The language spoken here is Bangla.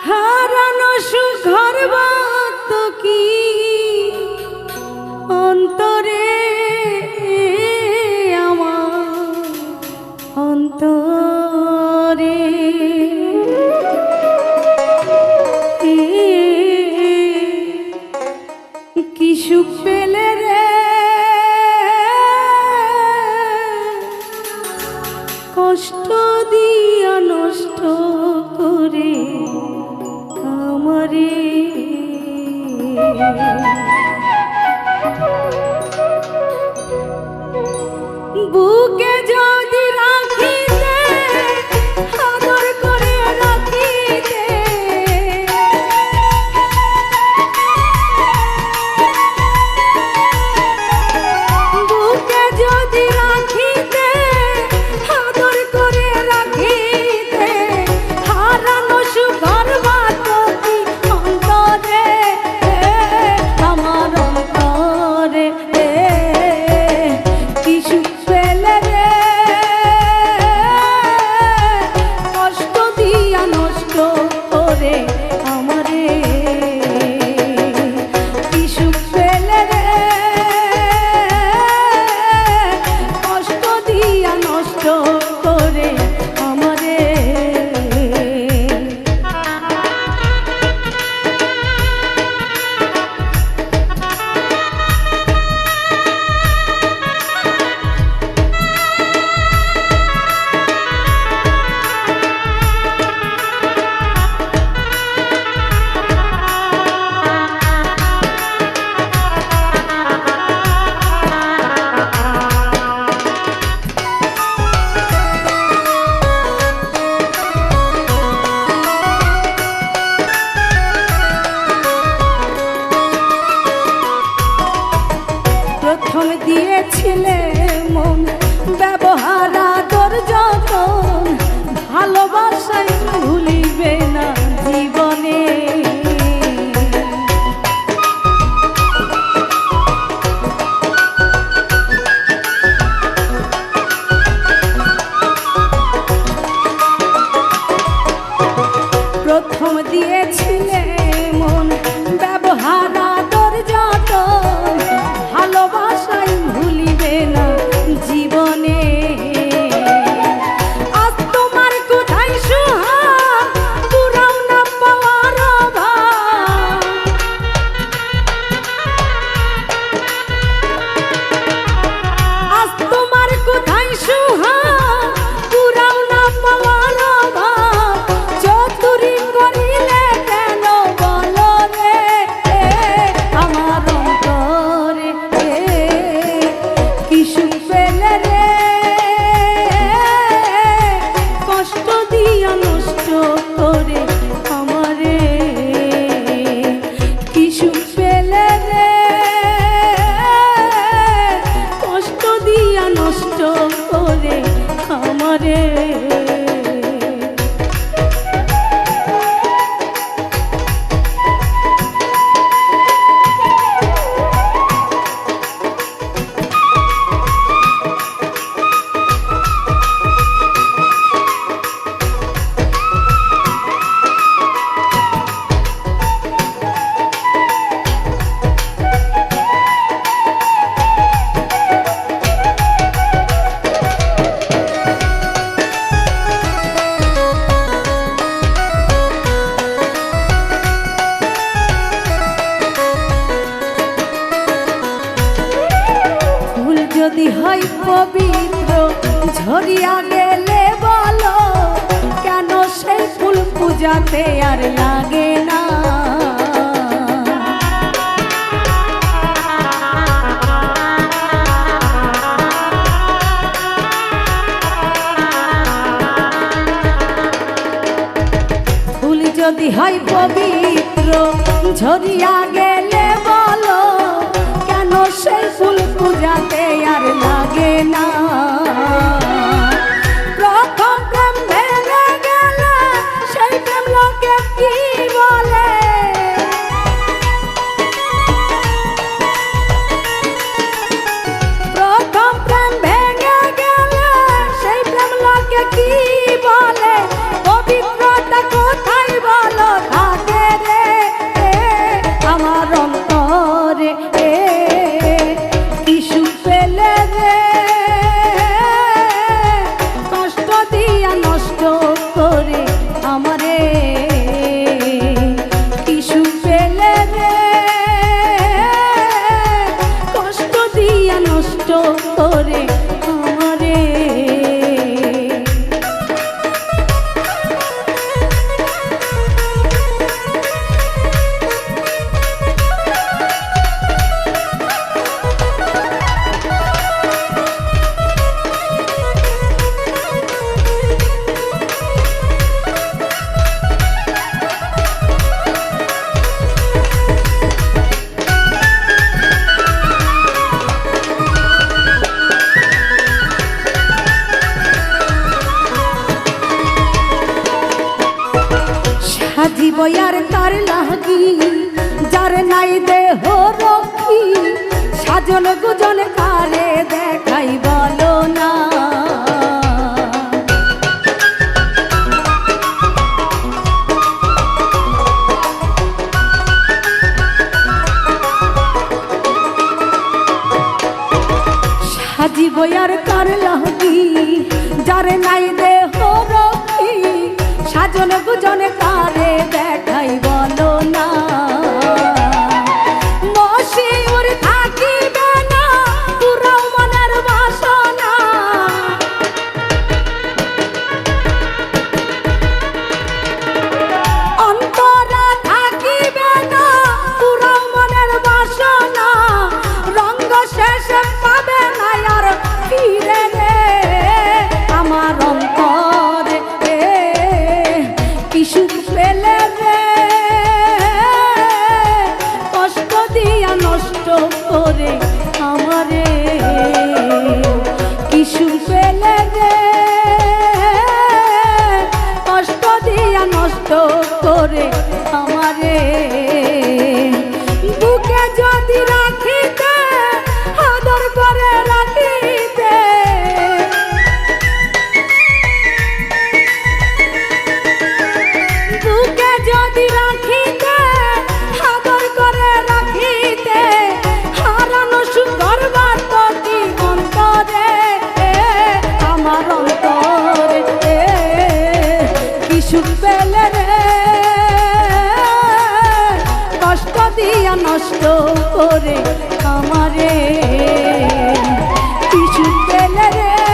হারানো সুখর বাত কি অন্তরে আমার অন্তরে কি সুখ পেলে রে কষ্ট দিয়া নষ্ট করে আমারে বুকে যদি রাখিতে আদর করে রাখিতে বুকে যদি রাখিতে আদর করে রাখিতে হারানো সুখর বাত কি অন্তরে আমার অন্তরে কি সুখ পেলে রে কষ্ট দিয়া নষ্ট করে আমারে কি সুখ পেলে রে কষ্ট দিয়া নষ্ট করে আমারে প্রথম দিয়েছিলে মন ব্যবহার আদর যতন ভালোবাসায় ভুলিবে না জীবনে প্রথম দিয়েছিলে মন ব্যবহার আদর যতন ভালোবাসাই ভুলিবে না জীবনে আজ তোমার কোথায় সুহাগ পুরাও না পাওয়ার অভাব আজ তোমার কোথায় সুহাগ পুরাও না পাওয়ার অভাব চতুরি করিলে কেন বলো রে আমার অন্তরে কি সুখ পেলে রে কষ্ট দিয়া নষ্ট করে আমারে কি সুখ পেলে রে কষ্ট দিয়া নষ্ট করে আমারে যদি হয় পবিত্র ঝরিয়া গেলে বলো কেন সেই ফুল পূজাতে আর লাগে না ফুল যদি হয় পবিত্র ঝরিয়া গেলে বলো কেন সেই ফুল পূজাতে আর লাগে না প্রথম প্রেম ভেঙে গেলে সেই প্রেম লোকে কি বলে প্রথম প্রেম ভেঙে গেলে সেই প্রেম লোকে কি বলে পবিত্রতা কোথায় বলো সাজিব আর কার লাগি যার নাই দেহ রক্ষী সাজন গুজন কারে দেখাই বলো না সাজিব আর কার লাগি যার নাই দেহ রক্ষী সাজন গুজন কারে দেখাই বলো না মশিউর থাকিবে না পুরো মনের বাসনা অন্তরা থাকিবে না পুরো মনের বাসনা রঙ্গ শেষে পাবে না আর ফিরে রে আমার অন্তরে কিছু পেলে রে কষ্ট দিয়া নষ্ট করে আমারে কিছু পেলে রে কষ্ট দিয়া নষ্ট করে আমারে বুকে যদি রাখিতে আদর করে রাখিতে বুকে যদি রাখিতে আদর করে রাখিতে হারানো সুন্দর বাত কি অন্তরে আমার অন্তরে কি সুখ পেলে রে কষ্ট দিয়া নষ্ট করে আমারে কি সুখ পেলে রে